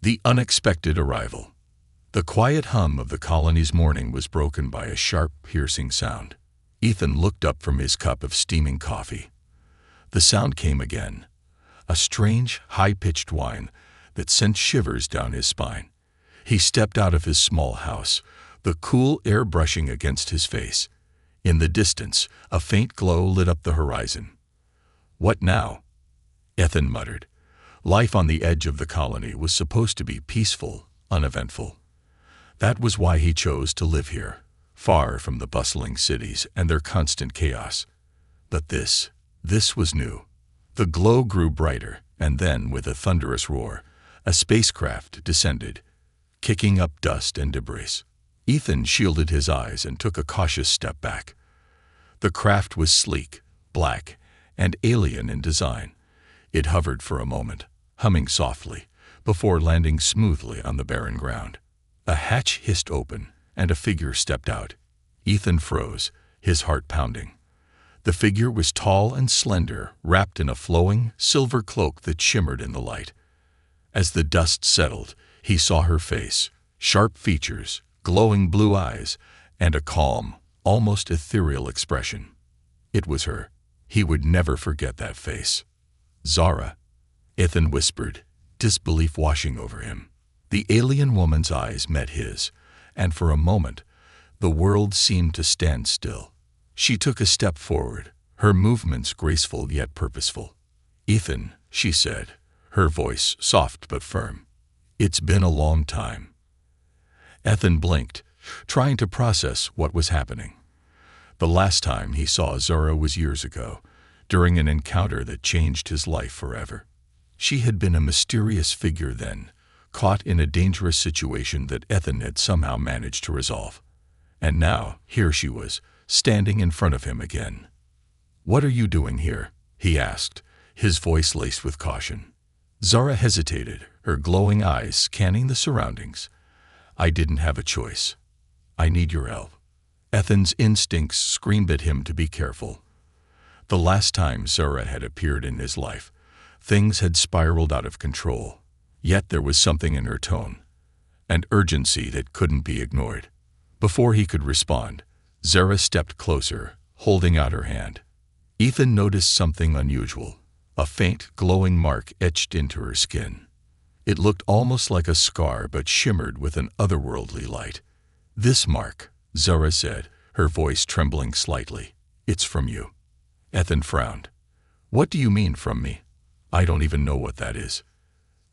The unexpected arrival. The quiet hum of the colony's morning was broken by a sharp, piercing sound. Ethan looked up from his cup of steaming coffee. The sound came again, a strange, high-pitched whine that sent shivers down his spine. He stepped out of his small house, the cool air brushing against his face. In the distance, a faint glow lit up the horizon. "What now?" Ethan muttered. Life on the edge of the colony was supposed to be peaceful, uneventful. That was why he chose to live here, far from the bustling cities and their constant chaos. But this was new. The glow grew brighter, and then, with a thunderous roar, a spacecraft descended, kicking up dust and debris. Ethan shielded his eyes and took a cautious step back. The craft was sleek, black, and alien in design. It hovered for a moment, humming softly, before landing smoothly on the barren ground. A hatch hissed open, and a figure stepped out. Ethan froze, his heart pounding. The figure was tall and slender, wrapped in a flowing, silver cloak that shimmered in the light. As the dust settled, he saw her face, sharp features, glowing blue eyes, and a calm, almost ethereal expression. It was her. He would never forget that face. "Zara," Ethan whispered, disbelief washing over him. The alien woman's eyes met his, and for a moment, the world seemed to stand still. She took a step forward, her movements graceful yet purposeful. "Ethan," she said, her voice soft but firm. "It's been a long time." Ethan blinked, trying to process what was happening. The last time he saw Zara was years ago, during an encounter that changed his life forever. She had been a mysterious figure then, caught in a dangerous situation that Ethan had somehow managed to resolve. And now, here she was, standing in front of him again. "What are you doing here?" he asked, his voice laced with caution. Zara hesitated, her glowing eyes scanning the surroundings. "I didn't have a choice. I need your help." Ethan's instincts screamed at him to be careful. The last time Zara had appeared in his life, things had spiraled out of control. Yet there was something in her tone, an urgency that couldn't be ignored. Before he could respond, Zara stepped closer, holding out her hand. Ethan noticed something unusual, a faint, glowing mark etched into her skin. It looked almost like a scar but shimmered with an otherworldly light. "This mark," Zara said, her voice trembling slightly. "It's from you." Ethan frowned. "What do you mean from me? I don't even know what that is."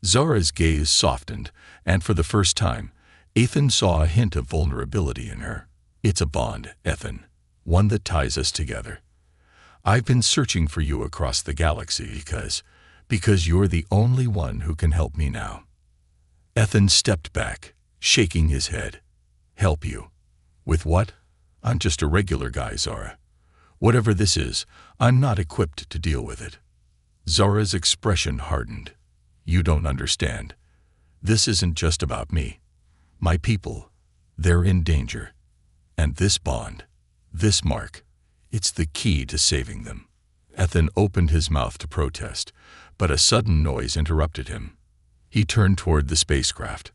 Zara's gaze softened, and for the first time, Ethan saw a hint of vulnerability in her. "It's a bond, Ethan, one that ties us together. I've been searching for you across the galaxy because you're the only one who can help me now." Ethan stepped back, shaking his head. "Help you? With what? I'm just a regular guy, Zara. Whatever this is, I'm not equipped to deal with it." Zara's expression hardened. "You don't understand. This isn't just about me. My people, they're in danger. And this bond, this mark, it's the key to saving them." Ethan opened his mouth to protest, but a sudden noise interrupted him. He turned toward the spacecraft.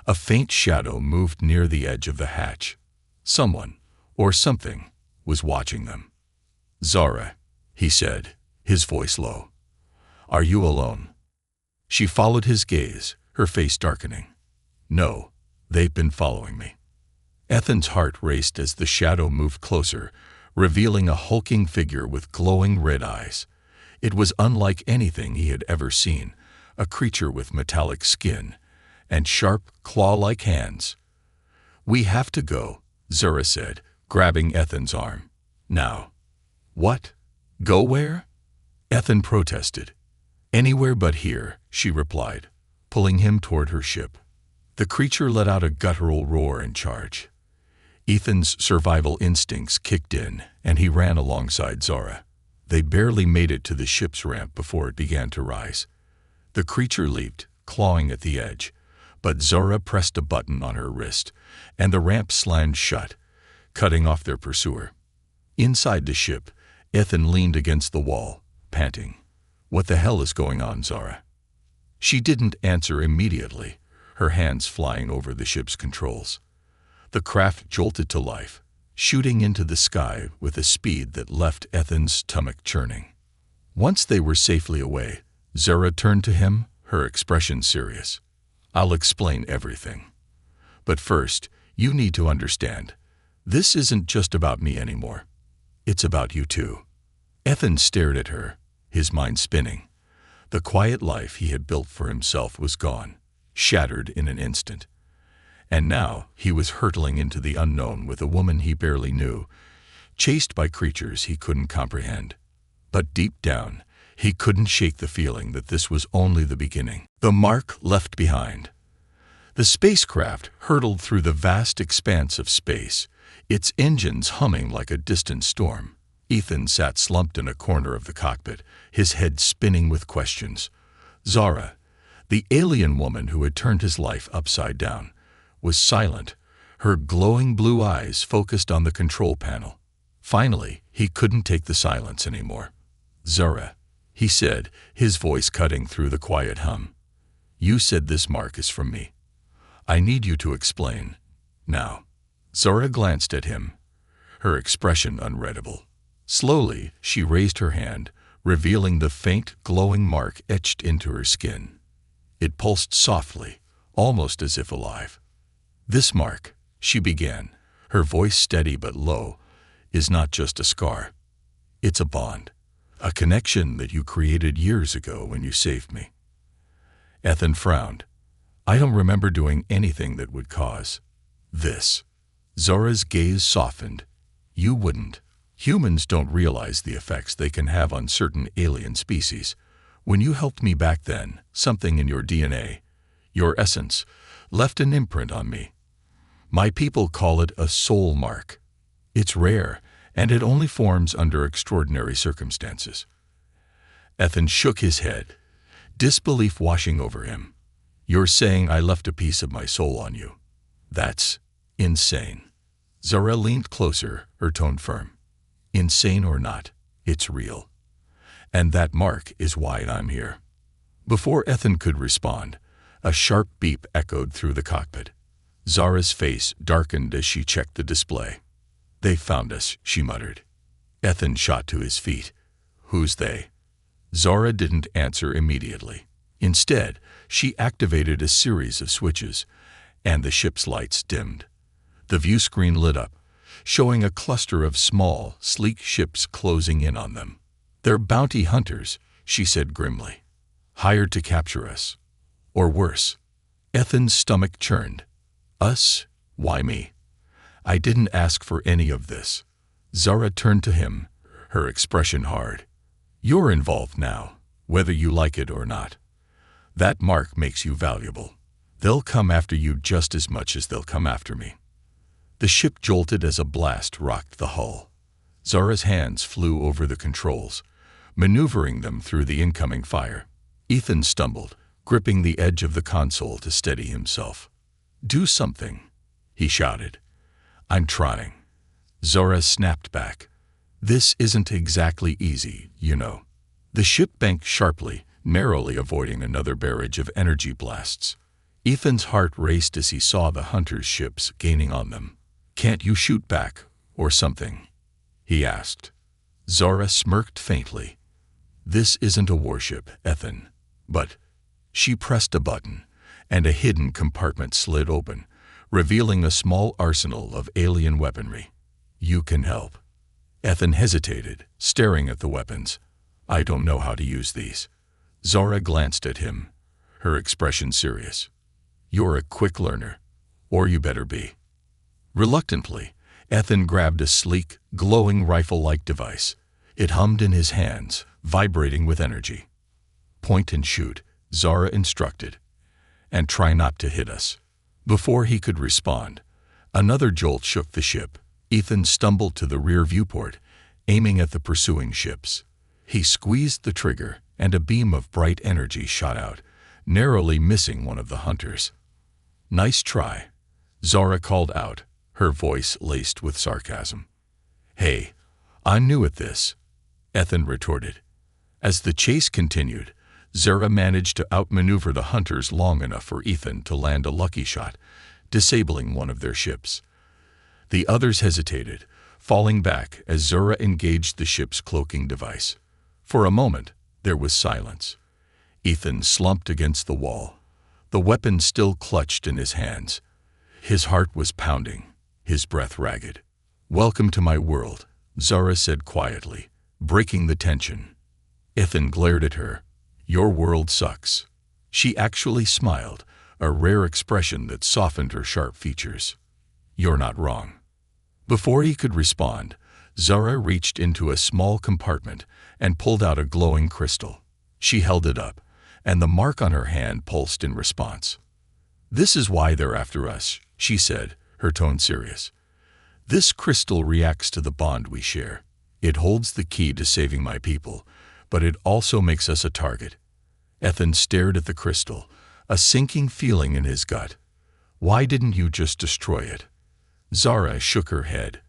A faint shadow moved near the edge of the hatch. Someone, or something, was watching them. "Zara," he said, his voice low. "Are you alone?" She followed his gaze, her face darkening. "No, they've been following me." Ethan's heart raced as the shadow moved closer, revealing a hulking figure with glowing red eyes. It was unlike anything he had ever seen, a creature with metallic skin and sharp, claw-like hands. "We have to go," Zara said, grabbing Ethan's arm. "Now." "What? Go where?" Ethan protested. "Anywhere but here," she replied, pulling him toward her ship. The creature let out a guttural roar and charge. Ethan's survival instincts kicked in, and he ran alongside Zara. They barely made it to the ship's ramp before it began to rise. The creature leaped, clawing at the edge, but Zara pressed a button on her wrist, and the ramp slammed shut, cutting off their pursuer. Inside the ship, Ethan leaned against the wall, panting. "What the hell is going on, Zara?" She didn't answer immediately, her hands flying over the ship's controls. The craft jolted to life, shooting into the sky with a speed that left Ethan's stomach churning. Once they were safely away, Zara turned to him, her expression serious. "I'll explain everything. But first, you need to understand. This isn't just about me anymore. It's about you too." Ethan stared at her, his mind spinning. The quiet life he had built for himself was gone, shattered in an instant. And now he was hurtling into the unknown with a woman he barely knew, chased by creatures he couldn't comprehend. But deep down, he couldn't shake the feeling that this was only the beginning. The mark left behind. The spacecraft hurtled through the vast expanse of space, its engines humming like a distant storm. Ethan sat slumped in a corner of the cockpit, his head spinning with questions. Zara, the alien woman who had turned his life upside down, was silent, her glowing blue eyes focused on the control panel. Finally, he couldn't take the silence anymore. "Zara," he said, his voice cutting through the quiet hum. "You said this mark is from me. I need you to explain. Now." Zara glanced at him, her expression unreadable. Slowly, she raised her hand, revealing the faint, glowing mark etched into her skin. It pulsed softly, almost as if alive. "This mark," she began, her voice steady but low, "is not just a scar. It's a bond, a connection that you created years ago when you saved me." Ethan frowned. "I don't remember doing anything that would cause this." Zara's gaze softened. "You wouldn't. Humans don't realize the effects they can have on certain alien species. When you helped me back then, something in your DNA, your essence, left an imprint on me. My people call it a soul mark. It's rare, and it only forms under extraordinary circumstances." Ethan shook his head, disbelief washing over him. "You're saying I left a piece of my soul on you? That's insane." Zara leaned closer, her tone firm. "Insane or not, it's real. And that mark is why I'm here." Before Ethan could respond, a sharp beep echoed through the cockpit. Zara's face darkened as she checked the display. "They found us," she muttered. Ethan shot to his feet. "Who's they?" Zara didn't answer immediately. Instead, she activated a series of switches, and the ship's lights dimmed. The view screen lit up, showing a cluster of small, sleek ships closing in on them. "They're bounty hunters," she said grimly. "Hired to capture us. Or worse." Ethan's stomach churned. "Us? Why me? I didn't ask for any of this." Zara turned to him, her expression hard. "You're involved now, whether you like it or not. That mark makes you valuable. They'll come after you just as much as they'll come after me." The ship jolted as a blast rocked the hull. Zara's hands flew over the controls, maneuvering them through the incoming fire. Ethan stumbled, gripping the edge of the console to steady himself. "Do something," he shouted. "I'm trying." Zara snapped back. "This isn't exactly easy, you know." The ship banked sharply, narrowly avoiding another barrage of energy blasts. Ethan's heart raced as he saw the hunters' ships gaining on them. "Can't you shoot back, or something?" he asked. Zara smirked faintly. "This isn't a warship, Ethan. But—" She pressed a button, and a hidden compartment slid open, revealing a small arsenal of alien weaponry. "You can help." Ethan hesitated, staring at the weapons. "I don't know how to use these." Zara glanced at him, her expression serious. "You're a quick learner, or you better be." Reluctantly, Ethan grabbed a sleek, glowing rifle-like device. It hummed in his hands, vibrating with energy. "Point and shoot," Zara instructed. "And try not to hit us." Before he could respond, another jolt shook the ship. Ethan stumbled to the rear viewport, aiming at the pursuing ships. He squeezed the trigger, and a beam of bright energy shot out, narrowly missing one of the hunters. "Nice try," Zara called out, her voice laced with sarcasm. "Hey, I'm new at this," Ethan retorted. As the chase continued, Zara managed to outmaneuver the hunters long enough for Ethan to land a lucky shot, disabling one of their ships. The others hesitated, falling back as Zara engaged the ship's cloaking device. For a moment, there was silence. Ethan slumped against the wall, the weapon still clutched in his hands. His heart was pounding, his breath ragged. "Welcome to my world," Zara said quietly, breaking the tension. Ethan glared at her. "Your world sucks." She actually smiled, a rare expression that softened her sharp features. "You're not wrong." Before he could respond, Zara reached into a small compartment and pulled out a glowing crystal. She held it up, and the mark on her hand pulsed in response. "This is why they're after us," she said, her tone serious. "This crystal reacts to the bond we share. It holds the key to saving my people, but it also makes us a target." Ethan stared at the crystal, a sinking feeling in his gut. "Why didn't you just destroy it?" Zara shook her head.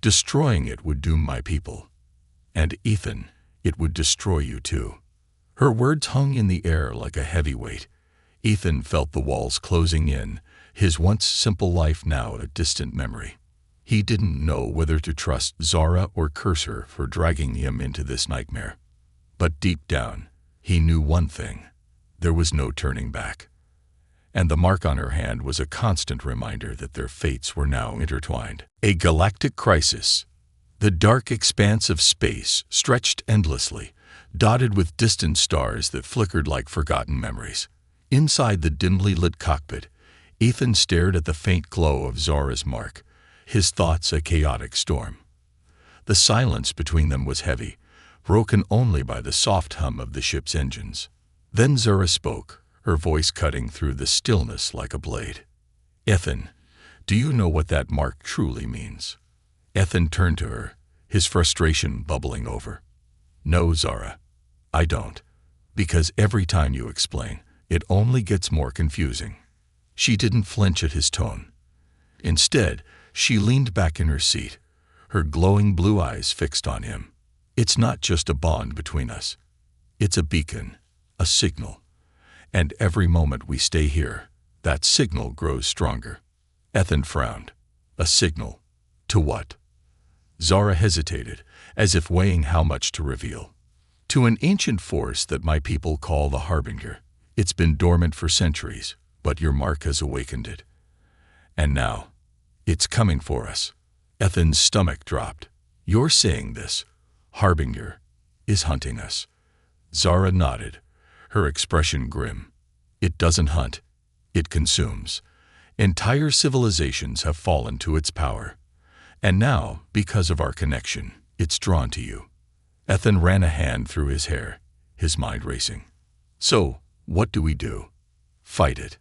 "Destroying it would doom my people. And Ethan, it would destroy you too." Her words hung in the air like a heavy weight. Ethan felt the walls closing in, his once simple life now a distant memory. He didn't know whether to trust Zara or curse her for dragging him into this nightmare. But deep down, he knew one thing: there was no turning back. And the mark on her hand was a constant reminder that their fates were now intertwined. A galactic crisis. The dark expanse of space stretched endlessly, dotted with distant stars that flickered like forgotten memories. Inside the dimly lit cockpit, Ethan stared at the faint glow of Zara's mark, his thoughts a chaotic storm. The silence between them was heavy, broken only by the soft hum of the ship's engines. Then Zara spoke, her voice cutting through the stillness like a blade. "Ethan, do you know what that mark truly means?" Ethan turned to her, his frustration bubbling over. "No, Zara, I don't. Because every time you explain, it only gets more confusing." She didn't flinch at his tone. Instead, she leaned back in her seat, her glowing blue eyes fixed on him. "It's not just a bond between us. It's a beacon, a signal. And every moment we stay here, that signal grows stronger." Ethan frowned. "A signal? To what?" Zara hesitated, as if weighing how much to reveal. "To an ancient force that my people call the Harbinger. It's been dormant for centuries, but your mark has awakened it. And now, it's coming for us." Ethan's stomach dropped. "You're saying this Harbinger is hunting us?" Zara nodded, her expression grim. "It doesn't hunt, it consumes. Entire civilizations have fallen to its power. And now, because of our connection, it's drawn to you." Ethan ran a hand through his hair, his mind racing. "So, what do we do? Fight it?"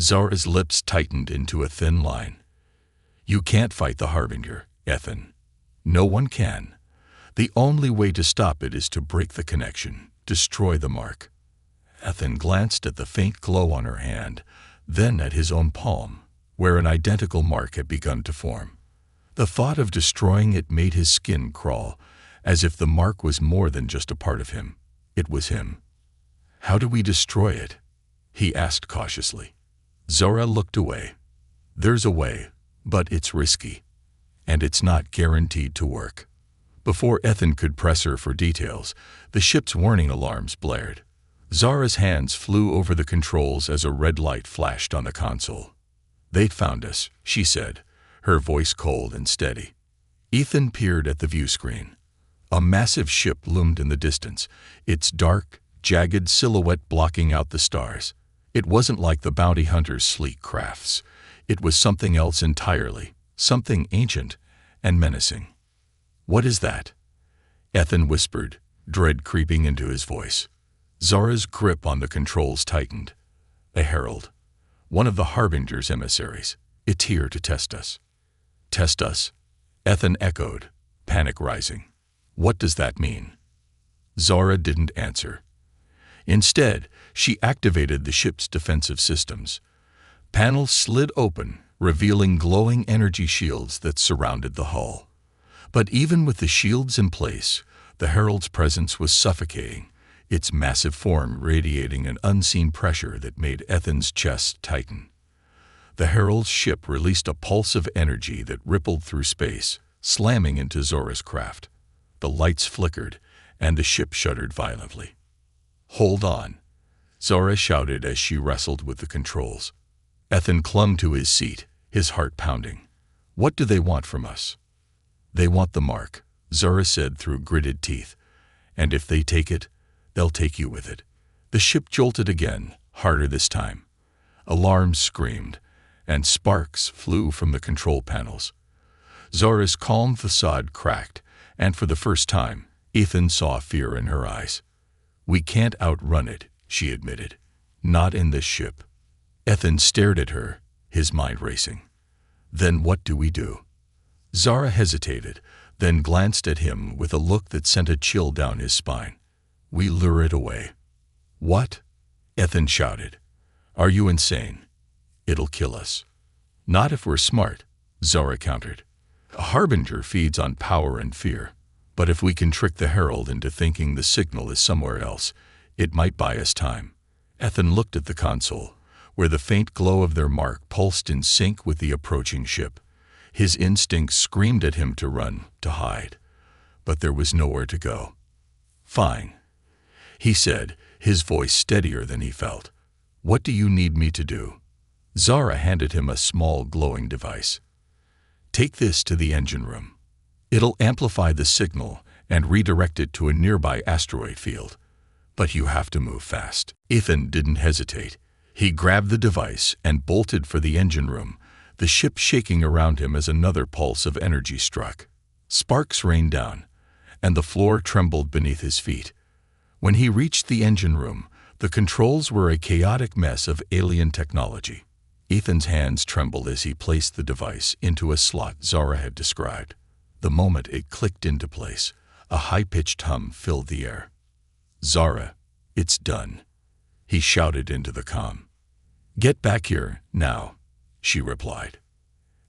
Zara's lips tightened into a thin line. "You can't fight the Harbinger, Ethan. No one can. The only way to stop it is to break the connection, destroy the mark." Ethan glanced at the faint glow on her hand, then at his own palm, where an identical mark had begun to form. The thought of destroying it made his skin crawl, as if the mark was more than just a part of him. It was him. "How do we destroy it?" he asked cautiously. Zara looked away. "There's a way, but it's risky. And it's not guaranteed to work." Before Ethan could press her for details, the ship's warning alarms blared. Zara's hands flew over the controls as a red light flashed on the console. "They'd found us," she said, her voice cold and steady. Ethan peered at the view screen. A massive ship loomed in the distance, its dark, jagged silhouette blocking out the stars. It wasn't like the bounty hunter's sleek crafts. It was something else entirely, something ancient and menacing. "What is that?" Ethan whispered, dread creeping into his voice. Zara's grip on the controls tightened. "A herald. One of the Harbinger's emissaries. It's here to test us." "Test us?" Ethan echoed, panic rising. "What does that mean?" Zara didn't answer. Instead, she activated the ship's defensive systems. Panels slid open, revealing glowing energy shields that surrounded the hull. But even with the shields in place, the Herald's presence was suffocating, its massive form radiating an unseen pressure that made Ethan's chest tighten. The Herald's ship released a pulse of energy that rippled through space, slamming into Zora's craft. The lights flickered, and the ship shuddered violently. "Hold on," Zora shouted as she wrestled with the controls. Ethan clung to his seat, his heart pounding. "What do they want from us?" "They want the mark," Zora said through gritted teeth. "And if they take it, they'll take you with it." The ship jolted again, harder this time. Alarms screamed, and sparks flew from the control panels. Zora's calm facade cracked, and for the first time, Ethan saw fear in her eyes. "We can't outrun it," she admitted. "Not in this ship." Ethan stared at her, his mind racing. "Then what do we do?" Zora hesitated, then glanced at him with a look that sent a chill down his spine. "We lure it away." "What?" Ethan shouted. "Are you insane? It'll kill us." "Not if we're smart," Zora countered. "A harbinger feeds on power and fear. But if we can trick the Herald into thinking the signal is somewhere else, it might buy us time." Ethan looked at the console, where the faint glow of their mark pulsed in sync with the approaching ship. His instincts screamed at him to run, to hide. But there was nowhere to go. "Fine," he said, his voice steadier than he felt. "What do you need me to do?" Zora handed him a small glowing device. "Take this to the engine room. It'll amplify the signal and redirect it to a nearby asteroid field. But you have to move fast." Ethan didn't hesitate. He grabbed the device and bolted for the engine room, the ship shaking around him as another pulse of energy struck. Sparks rained down, and the floor trembled beneath his feet. When he reached the engine room, the controls were a chaotic mess of alien technology. Ethan's hands trembled as he placed the device into a slot Zora had described. The moment it clicked into place, a high-pitched hum filled the air. "Zora, it's done," he shouted into the comm. "Get back here, now," she replied.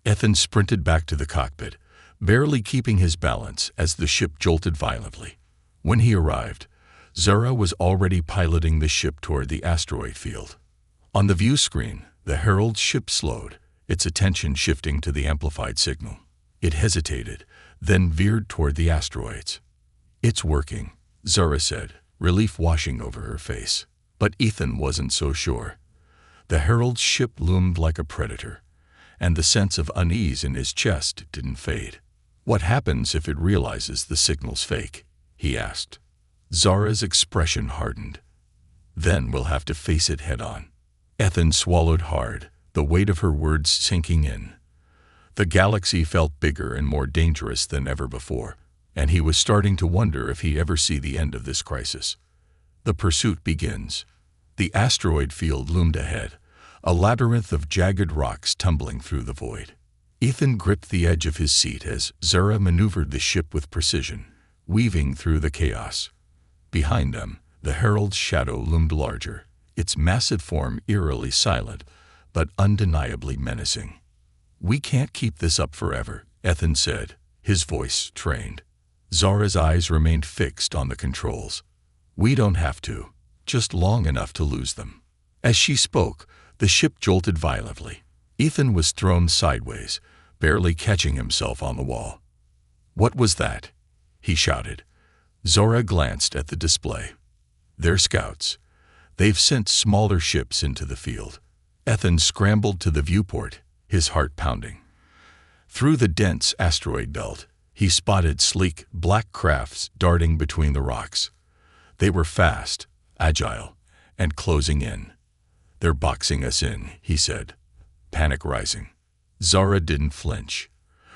Ethan sprinted back to the cockpit, barely keeping his balance as the ship jolted violently. When he arrived, Zora was already piloting the ship toward the asteroid field. On the view screen, the Herald's ship slowed, its attention shifting to the amplified signal. It hesitated, then veered toward the asteroids. "It's working," Zora said, relief washing over her face. But Ethan wasn't so sure. The Herald's ship loomed like a predator, and the sense of unease in his chest didn't fade. "What happens if it realizes the signal's fake?" he asked. Zora's expression hardened. "Then we'll have to face it head-on." Ethan swallowed hard, the weight of her words sinking in. The galaxy felt bigger and more dangerous than ever before, and he was starting to wonder if he'd ever see the end of this crisis. The pursuit begins. The asteroid field loomed ahead, a labyrinth of jagged rocks tumbling through the void. Ethan gripped the edge of his seat as Zora maneuvered the ship with precision, weaving through the chaos. Behind them, the Herald's shadow loomed larger, its massive form eerily silent, but undeniably menacing. "We can't keep this up forever," Ethan said, his voice trained. Zora's eyes remained fixed on the controls. "We don't have to, just long enough to lose them." As she spoke, the ship jolted violently. Ethan was thrown sideways, barely catching himself on the wall. "What was that?" he shouted. Zora glanced at the display. "They're scouts. They've sent smaller ships into the field." Ethan scrambled to the viewport, his heart pounding. Through the dense asteroid belt, he spotted sleek, black crafts darting between the rocks. They were fast, agile, and closing in. "They're boxing us in," he said, panic rising. Zora didn't flinch.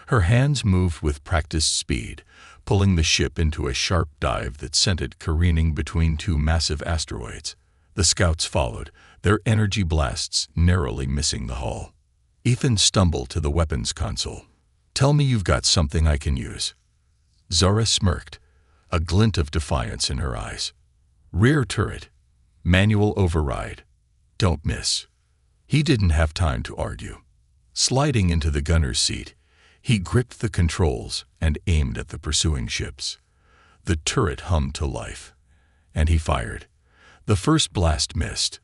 Her hands moved with practiced speed, pulling the ship into a sharp dive that sent it careening between two massive asteroids. The scouts followed, their energy blasts narrowly missing the hull. Ethan stumbled to the weapons console. "Tell me you've got something I can use." Zora smirked, a glint of defiance in her eyes. "Rear turret. Manual override. Don't miss." He didn't have time to argue. Sliding into the gunner's seat, he gripped the controls and aimed at the pursuing ships. The turret hummed to life, and he fired. The first blast missed,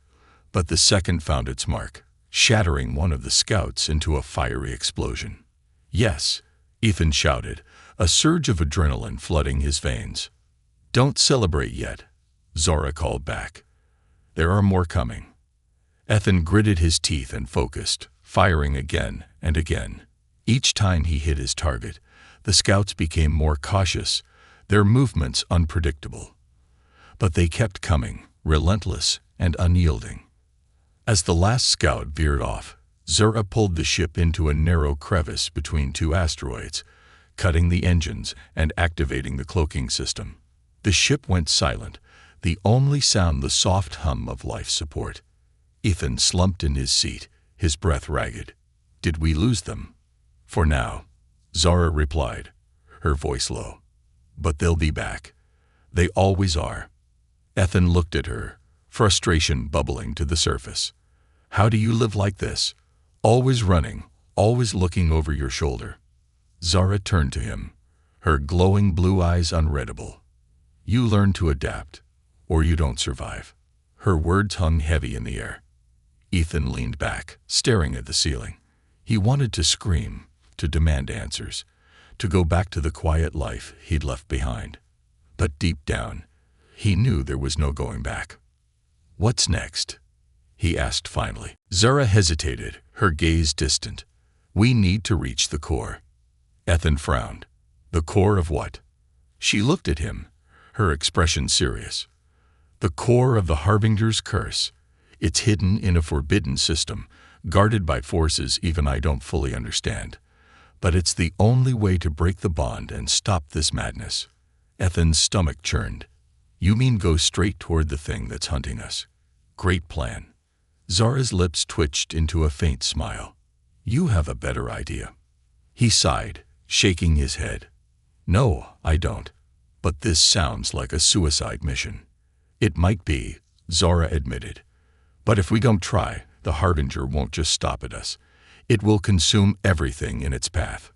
but the second found its mark, shattering one of the scouts into a fiery explosion. "Yes," Ethan shouted, a surge of adrenaline flooding his veins. "Don't celebrate yet," Zara called back. "There are more coming." Ethan gritted his teeth and focused, firing again and again. Each time he hit his target, the scouts became more cautious, their movements unpredictable. But they kept coming, relentless and unyielding. As the last scout veered off, Zara pulled the ship into a narrow crevice between two asteroids, cutting the engines and activating the cloaking system. The ship went silent, the only sound the soft hum of life support. Ethan slumped in his seat, his breath ragged. "Did we lose them?" "For now," Zara replied, her voice low. "But they'll be back. They always are." Ethan looked at her, frustration bubbling to the surface. "How do you live like this? Always running, always looking over your shoulder." Zara turned to him, her glowing blue eyes unreadable. "You learn to adapt, or you don't survive." Her words hung heavy in the air. Ethan leaned back, staring at the ceiling. He wanted to scream, to demand answers, to go back to the quiet life he'd left behind. But deep down, he knew there was no going back. "What's next?" he asked finally. Zara hesitated, her gaze distant. "We need to reach the core." Ethan frowned. "The core of what?" She looked at him, her expression serious. "The core of the Harbinger's curse. It's hidden in a forbidden system, guarded by forces even I don't fully understand. But it's the only way to break the bond and stop this madness." Ethan's stomach churned. "You mean go straight toward the thing that's hunting us? Great plan." Zara's lips twitched into a faint smile. "You have a better idea." He sighed, shaking his head. "No, I don't. But this sounds like a suicide mission." "It might be," Zara admitted. "But if we don't try, the Harbinger won't just stop at us. It will consume everything in its path."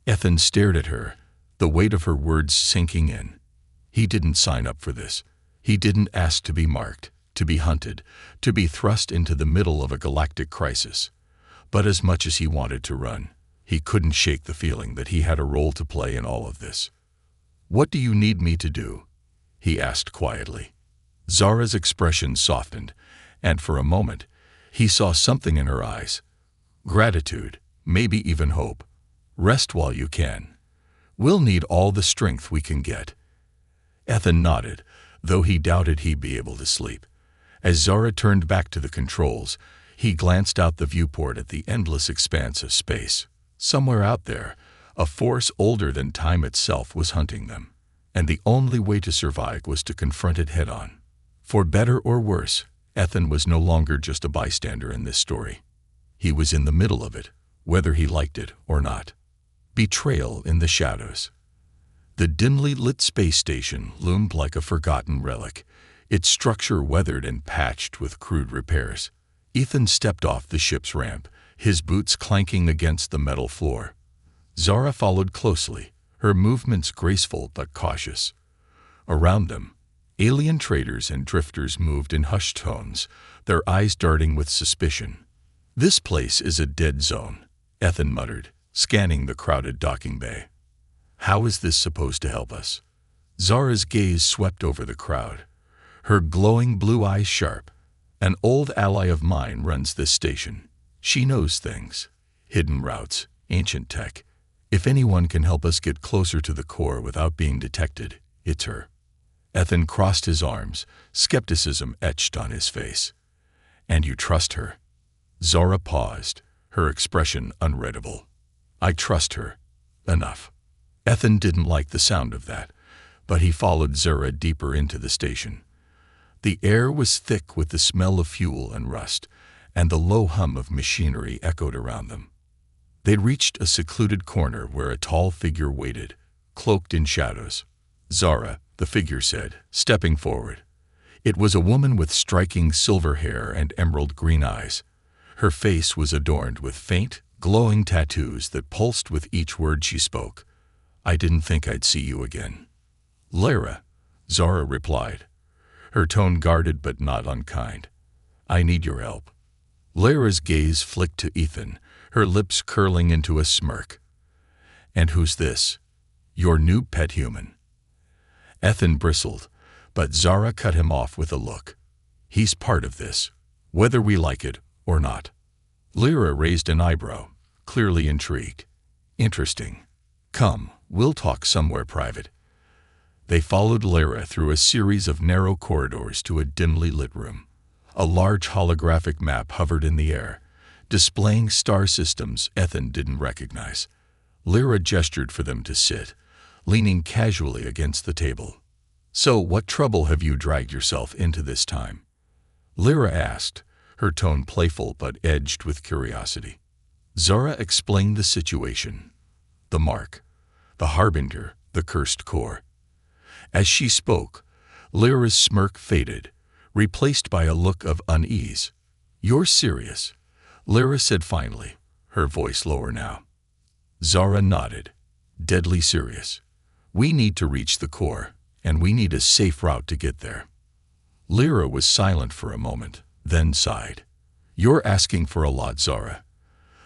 Ethan stared at her, the weight of her words sinking in. He didn't sign up for this. He didn't ask to be marked, to be hunted, to be thrust into the middle of a galactic crisis. But as much as he wanted to run, he couldn't shake the feeling that he had a role to play in all of this. "What do you need me to do?" he asked quietly. Zara's expression softened, and for a moment, he saw something in her eyes. Gratitude, maybe even hope. "Rest while you can. We'll need all the strength we can get." Ethan nodded, though he doubted he'd be able to sleep. As Zara turned back to the controls, he glanced out the viewport at the endless expanse of space. Somewhere out there, a force older than time itself was hunting them, and the only way to survive was to confront it head-on. For better or worse, Ethan was no longer just a bystander in this story. He was in the middle of it, whether he liked it or not. Betrayal in the shadows. The dimly lit space station loomed like a forgotten relic, its structure weathered and patched with crude repairs. Ethan stepped off the ship's ramp, his boots clanking against the metal floor. Zara followed closely, her movements graceful but cautious. Around them, alien traders and drifters moved in hushed tones, their eyes darting with suspicion. "This place is a dead zone," Ethan muttered, scanning the crowded docking bay. "How is this supposed to help us?" Zara's gaze swept over the crowd, her glowing blue eyes sharp. "An old ally of mine runs this station. She knows things. Hidden routes, ancient tech. If anyone can help us get closer to the core without being detected, it's her." Ethan crossed his arms, skepticism etched on his face. "And you trust her?" Zara paused, her expression unreadable. "I trust her. Enough." Ethan didn't like the sound of that, but he followed Zara deeper into the station. The air was thick with the smell of fuel and rust, and the low hum of machinery echoed around them. They'd reached a secluded corner where a tall figure waited, cloaked in shadows. "Zara," the figure said, stepping forward. It was a woman with striking silver hair and emerald green eyes. Her face was adorned with faint, glowing tattoos that pulsed with each word she spoke. "I didn't think I'd see you again." "Lara," Zara replied. her tone guarded but not unkind. "I need your help." Lyra's gaze flicked to Ethan, her lips curling into a smirk. "And who's this?" "Your new pet human." Ethan bristled, but Zara cut him off with a look. "He's part of this, whether we like it or not." Lyra raised an eyebrow, clearly intrigued. "Interesting. Come, we'll talk somewhere private." They followed Lyra through a series of narrow corridors to a dimly lit room. A large holographic map hovered in the air, displaying star systems Ethan didn't recognize. Lyra gestured for them to sit, leaning casually against the table. "So what trouble have you dragged yourself into this time?" Lyra asked, her tone playful but edged with curiosity. Zara explained the situation. The mark, the harbinger, the cursed core. As she spoke, Lyra's smirk faded, replaced by a look of unease. "You're serious," Lyra said finally, her voice lower now. Zara nodded. "Deadly serious. We need to reach the core, and we need a safe route to get there." Lyra was silent for a moment, then sighed. "You're asking for a lot, Zara.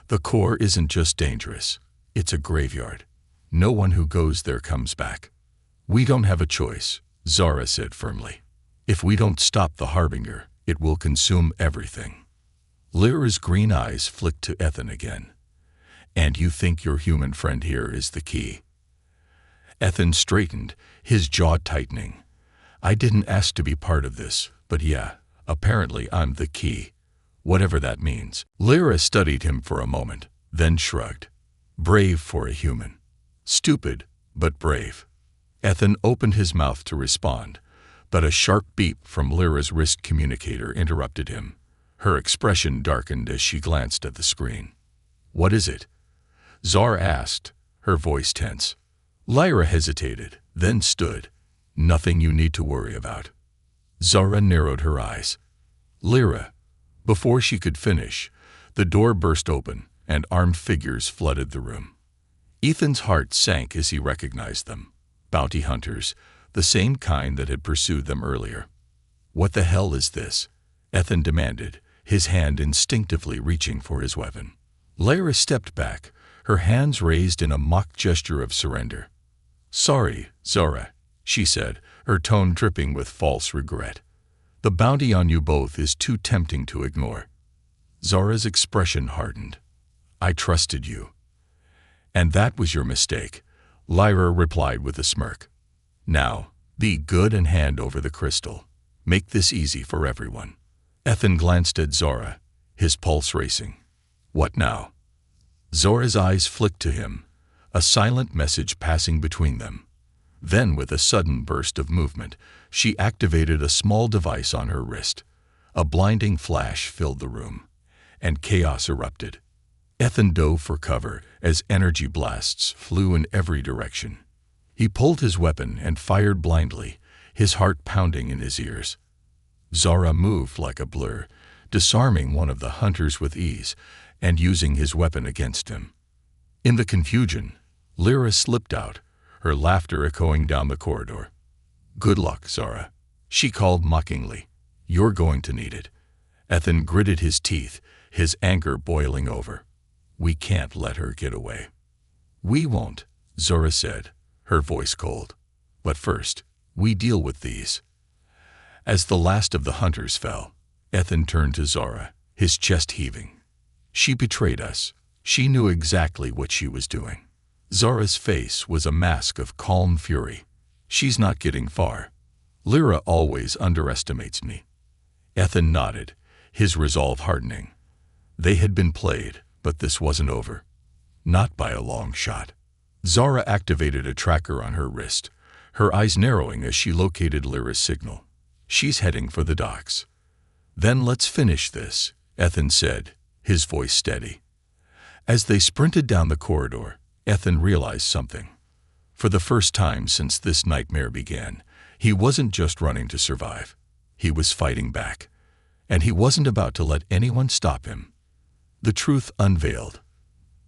The core isn't just dangerous, it's a graveyard. No one who goes there comes back." "We don't have a choice," Zara said firmly. "If we don't stop the harbinger, it will consume everything." Lyra's green eyes flicked to Ethan again. "And you think your human friend here is the key?" Ethan straightened, his jaw tightening. "I didn't ask to be part of this, but yeah, apparently I'm the key. Whatever that means." Lyra studied him for a moment, then shrugged. "Brave for a human. Stupid, but brave." Ethan opened his mouth to respond, but a sharp beep from Lyra's wrist communicator interrupted him. Her expression darkened as she glanced at the screen. "What is it?" Zara asked, her voice tense. Lyra hesitated, then stood. "Nothing you need to worry about." Zara narrowed her eyes. "Lyra." Before she could finish, the door burst open, and armed figures flooded the room. Ethan's heart sank as he recognized them. Bounty hunters, the same kind that had pursued them earlier. "What the hell is this?" Ethan demanded, his hand instinctively reaching for his weapon. Lyra stepped back, her hands raised in a mock gesture of surrender. "Sorry, Zara," she said, her tone dripping with false regret. "The bounty on you both is too tempting to ignore." Zara's expression hardened. "I trusted you." "And that was your mistake," Lyra replied with a smirk. "Now, be good and hand over the crystal. Make this easy for everyone." Ethan glanced at Zara, his pulse racing. "What now?" Zora's eyes flicked to him, a silent message passing between them. Then, with a sudden burst of movement, she activated a small device on her wrist. A blinding flash filled the room, and chaos erupted. Ethan dove for cover as energy blasts flew in every direction. He pulled his weapon and fired blindly, his heart pounding in his ears. Zara moved like a blur, disarming one of the hunters with ease and using his weapon against him. In the confusion, Lyra slipped out, her laughter echoing down the corridor. "Good luck, Zara," she called mockingly. "You're going to need it." Ethan gritted his teeth, his anger boiling over. "We can't let her get away." "We won't," Zara said, her voice cold. "But first, we deal with these." As the last of the hunters fell, Ethan turned to Zara, his chest heaving. "She betrayed us. She knew exactly what she was doing." Zara's face was a mask of calm fury. "She's not getting far. Lyra always underestimates me." Ethan nodded, his resolve hardening. They had been played, but this wasn't over. Not by a long shot. Zara activated a tracker on her wrist, her eyes narrowing as she located Lyra's signal. "She's heading for the docks." "Then let's finish this," Ethan said, his voice steady. As they sprinted down the corridor, Ethan realized something. For the first time since this nightmare began, he wasn't just running to survive. He was fighting back. And he wasn't about to let anyone stop him. The truth unveiled.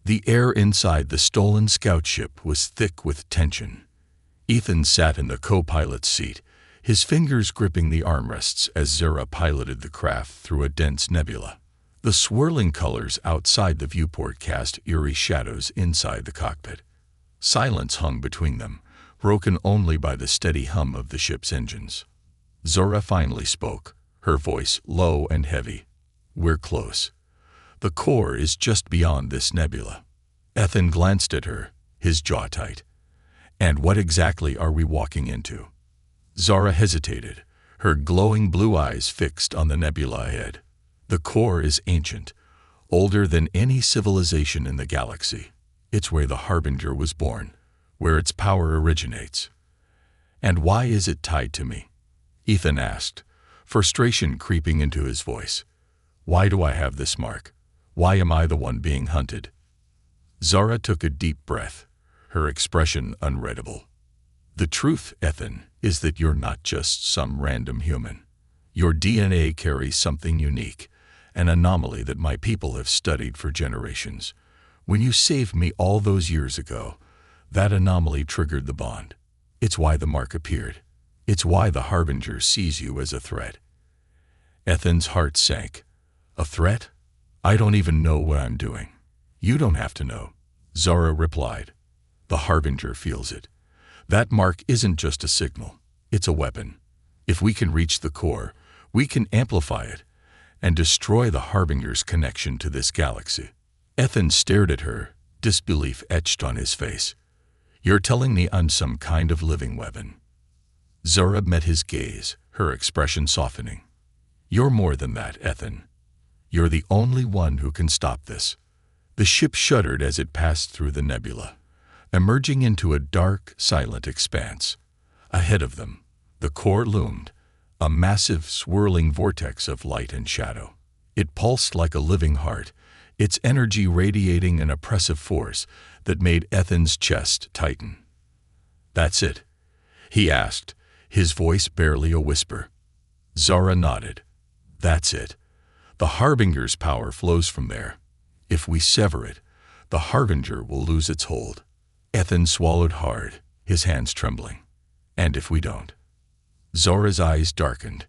The air inside the stolen scout ship was thick with tension. Ethan sat in the co-pilot's seat, his fingers gripping the armrests as Zara piloted the craft through a dense nebula. The swirling colors outside the viewport cast eerie shadows inside the cockpit. Silence hung between them, broken only by the steady hum of the ship's engines. Zara finally spoke, her voice low and heavy. "We're close. The core is just beyond this nebula." Ethan glanced at her, his jaw tight. "And what exactly are we walking into?" Zara hesitated, her glowing blue eyes fixed on the nebula ahead. "The core is ancient, older than any civilization in the galaxy. It's where the Harbinger was born, where its power originates." "And why is it tied to me?" Ethan asked, frustration creeping into his voice. "Why do I have this mark? Why am I the one being hunted?" Zara took a deep breath, her expression unreadable. "The truth, Ethan, is that you're not just some random human. Your DNA carries something unique, an anomaly that my people have studied for generations. When you saved me all those years ago, that anomaly triggered the bond. It's why the mark appeared. It's why the Harbinger sees you as a threat." Ethan's heart sank. "A threat? I don't even know what I'm doing." "You don't have to know," Zara replied. "The Harbinger feels it. That mark isn't just a signal, it's a weapon. If we can reach the core, we can amplify it and destroy the Harbinger's connection to this galaxy." Ethan stared at her, disbelief etched on his face. "You're telling me I'm some kind of living weapon?" Zara met his gaze, her expression softening. "You're more than that, Ethan. You're the only one who can stop this." The ship shuddered as it passed through the nebula, emerging into a dark, silent expanse. Ahead of them, the core loomed, a massive, swirling vortex of light and shadow. It pulsed like a living heart, its energy radiating an oppressive force that made Ethan's chest tighten. "That's it?" he asked, his voice barely a whisper. Zara nodded. "That's it. The Harbinger's power flows from there. If we sever it, the Harbinger will lose its hold." Ethan swallowed hard, his hands trembling. "And if we don't?" Zara's eyes darkened.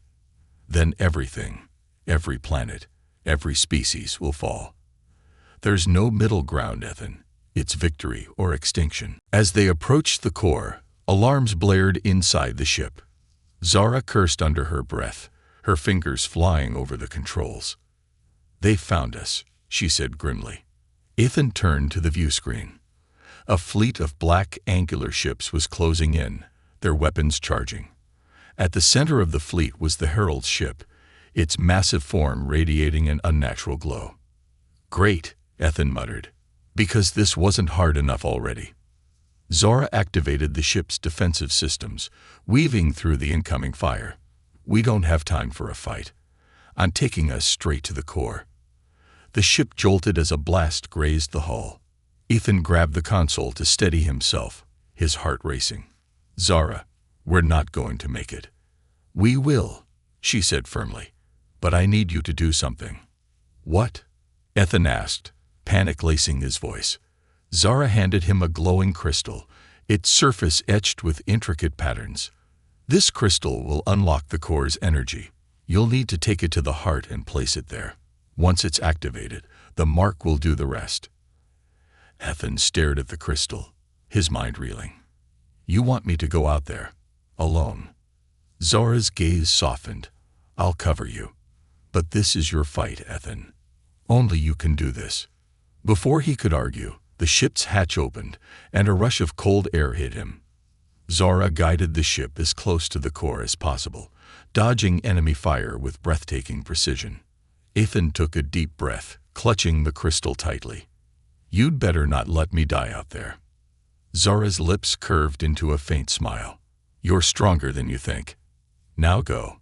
"Then everything, every planet, every species will fall. There's no middle ground, Ethan. It's victory or extinction." As they approached the core, alarms blared inside the ship. Zara cursed under her breath, her fingers flying over the controls. "They found us," she said grimly. Ethan turned to the view screen. A fleet of black, angular ships was closing in, their weapons charging. At the center of the fleet was the Herald's ship, its massive form radiating an unnatural glow. "Great," Ethan muttered, "because this wasn't hard enough already." Zara activated the ship's defensive systems, weaving through the incoming fire. "We don't have time for a fight. I'm taking us straight to the core." The ship jolted as a blast grazed the hull. Ethan grabbed the console to steady himself, his heart racing. "Zara, we're not going to make it." "We will," she said firmly, "but I need you to do something." "What?" Ethan asked, panic lacing his voice. Zara handed him a glowing crystal, its surface etched with intricate patterns. "This crystal will unlock the core's energy. You'll need to take it to the heart and place it there. Once it's activated, the mark will do the rest." Ethan stared at the crystal, his mind reeling. "You want me to go out there, alone?" Zara's gaze softened. "I'll cover you. But this is your fight, Ethan. Only you can do this." Before he could argue, the ship's hatch opened, and a rush of cold air hit him. Zara guided the ship as close to the core as possible, dodging enemy fire with breathtaking precision. Ethan took a deep breath, clutching the crystal tightly. "You'd better not let me die out there." Zara's lips curved into a faint smile. "You're stronger than you think. Now go."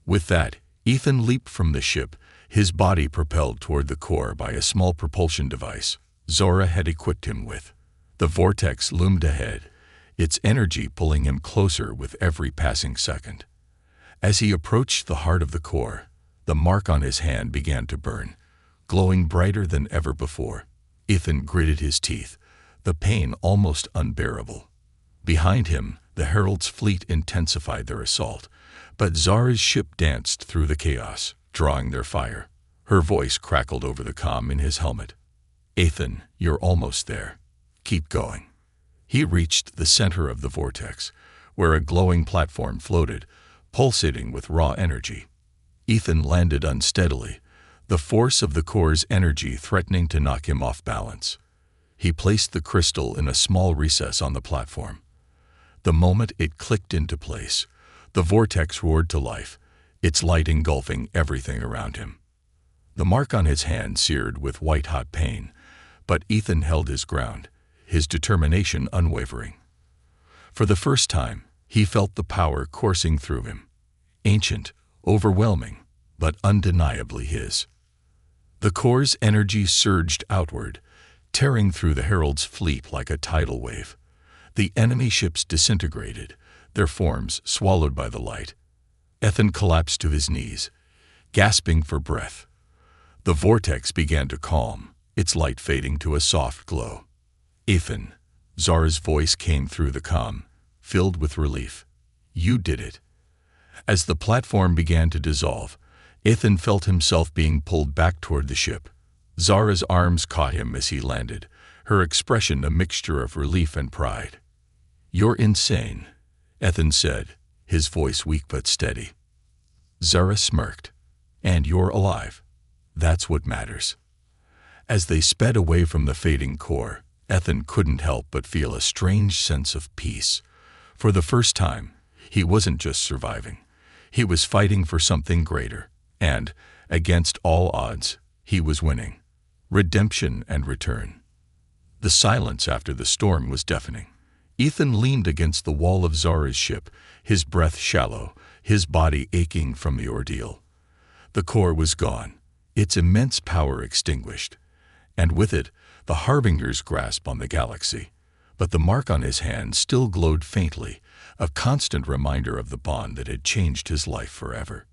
With that, Ethan leaped from the ship, his body propelled toward the core by a small propulsion device Zara had equipped him with. The vortex loomed ahead, its energy pulling him closer with every passing second. As he approached the heart of the core, the mark on his hand began to burn, glowing brighter than ever before. Ethan gritted his teeth, the pain almost unbearable. Behind him, The Herald's fleet intensified their assault, but Zara's ship danced through the chaos, drawing their fire. Her voice crackled over the comm in his helmet. "Ethan, you're almost there. Keep going." He reached the center of the vortex, where a glowing platform floated, pulsating with raw energy. Ethan landed unsteadily, the force of the core's energy threatening to knock him off balance. He placed the crystal in a small recess on the platform. The moment it clicked into place, the vortex roared to life, its light engulfing everything around him. The mark on his hand seared with white-hot pain, but Ethan held his ground, his determination unwavering. For the first time, he felt the power coursing through him. Ancient, overwhelming, but undeniably his. The core's energy surged outward, tearing through the Herald's fleet like a tidal wave. The enemy ships disintegrated, their forms swallowed by the light. Ethan collapsed to his knees, gasping for breath. The vortex began to calm, its light fading to a soft glow. "Ethan," Zara's voice came through the comm, filled with relief. "You did it." As the platform began to dissolve, Ethan felt himself being pulled back toward the ship. Zara's arms caught him as he landed, her expression a mixture of relief and pride. "You're insane," Ethan said, his voice weak but steady. Zara smirked. "And you're alive. That's what matters." As they sped away from the fading core, Ethan couldn't help but feel a strange sense of peace. For the first time, he wasn't just surviving. He was fighting for something greater, and, against all odds, he was winning. Redemption and return. The silence after the storm was deafening. Ethan leaned against the wall of Zara's ship, his breath shallow, his body aching from the ordeal. The core was gone, its immense power extinguished, and with it, the Harbinger's grasp on the galaxy. But the mark on his hand still glowed faintly, a constant reminder of the bond that had changed his life forever.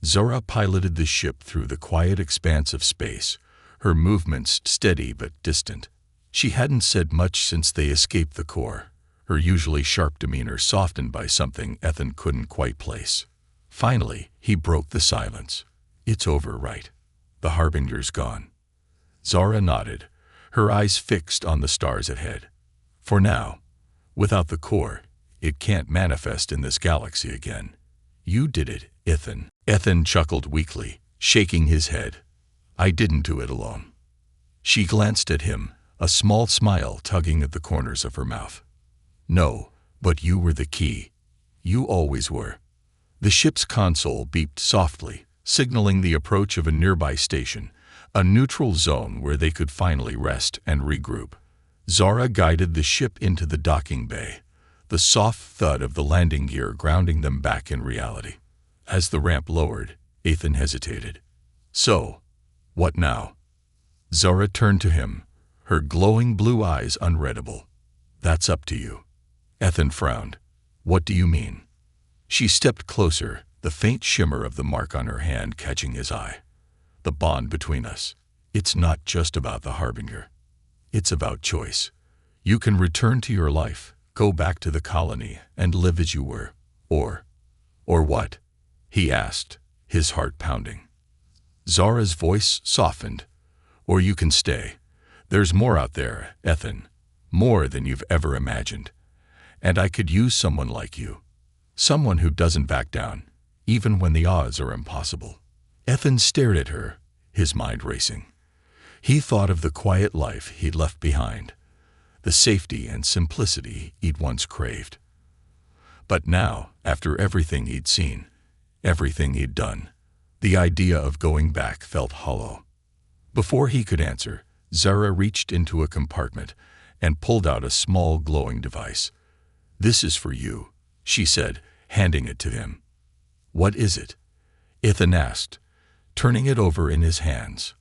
Zara piloted the ship through the quiet expanse of space, her movements steady but distant. She hadn't said much since they escaped the core, her usually sharp demeanor softened by something Ethan couldn't quite place. Finally, he broke the silence. "It's over, right? The Harbinger's gone." Zara nodded, her eyes fixed on the stars ahead. "For now, without the core, it can't manifest in this galaxy again." "You did it, Ethan." Ethan chuckled weakly, shaking his head. "I didn't do it alone." She glanced at him, a small smile tugging at the corners of her mouth. "No, but you were the key. You always were." The ship's console beeped softly, signaling the approach of a nearby station, a neutral zone where they could finally rest and regroup. Zara guided the ship into the docking bay, the soft thud of the landing gear grounding them back in reality. As the ramp lowered, Ethan hesitated. "So, what now?" Zara turned to him, her glowing blue eyes unreadable. "That's up to you." Ethan frowned. "What do you mean?" She stepped closer, the faint shimmer of the mark on her hand catching his eye. "The bond between us. It's not just about the Harbinger. It's about choice. You can return to your life, go back to the colony, and live as you were. Or what?" he asked, his heart pounding. Zara's voice softened. "Or you can stay. There's more out there, Ethan. More than you've ever imagined. And I could use someone like you. Someone who doesn't back down, even when the odds are impossible." Ethan stared at her, his mind racing. He thought of the quiet life he'd left behind, the safety and simplicity he'd once craved. But now, after everything he'd seen, everything he'd done, the idea of going back felt hollow. Before he could answer, Zara reached into a compartment and pulled out a small glowing device. "This is for you," she said, handing it to him. "What is it?" Ethan asked, turning it over in his hands.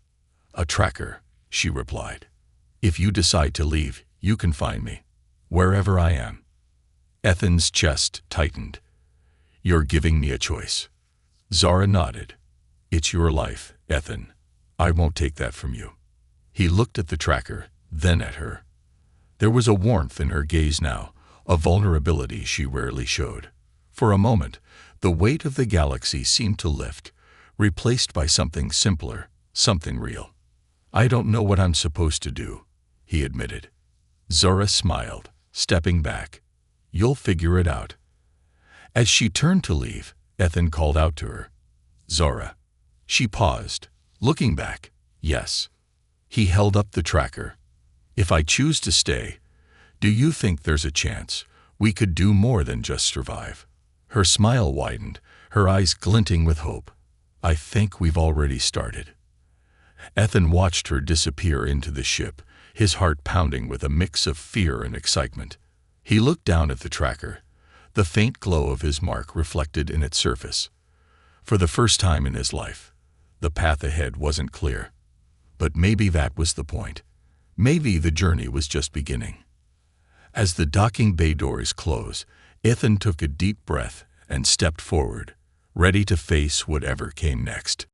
"A tracker," she replied. "If you decide to leave, you can find me, wherever I am." Ethan's chest tightened. "You're giving me a choice." Zara nodded. "It's your life, Ethan. I won't take that from you." He looked at the tracker, then at her. There was a warmth in her gaze now, a vulnerability she rarely showed. For a moment, the weight of the galaxy seemed to lift, replaced by something simpler, something real. "I don't know what I'm supposed to do," he admitted. Zora smiled, stepping back. "You'll figure it out." As she turned to leave, Ethan called out to her. "Zora." She paused, looking back. "Yes." He held up the tracker. "If I choose to stay, do you think there's a chance we could do more than just survive?" Her smile widened, her eyes glinting with hope. "I think we've already started." Ethan watched her disappear into the ship, his heart pounding with a mix of fear and excitement. He looked down at the tracker, the faint glow of his mark reflected in its surface. For the first time in his life, the path ahead wasn't clear. But maybe that was the point. Maybe the journey was just beginning. As the docking bay doors closed, Ethan took a deep breath and stepped forward, ready to face whatever came next.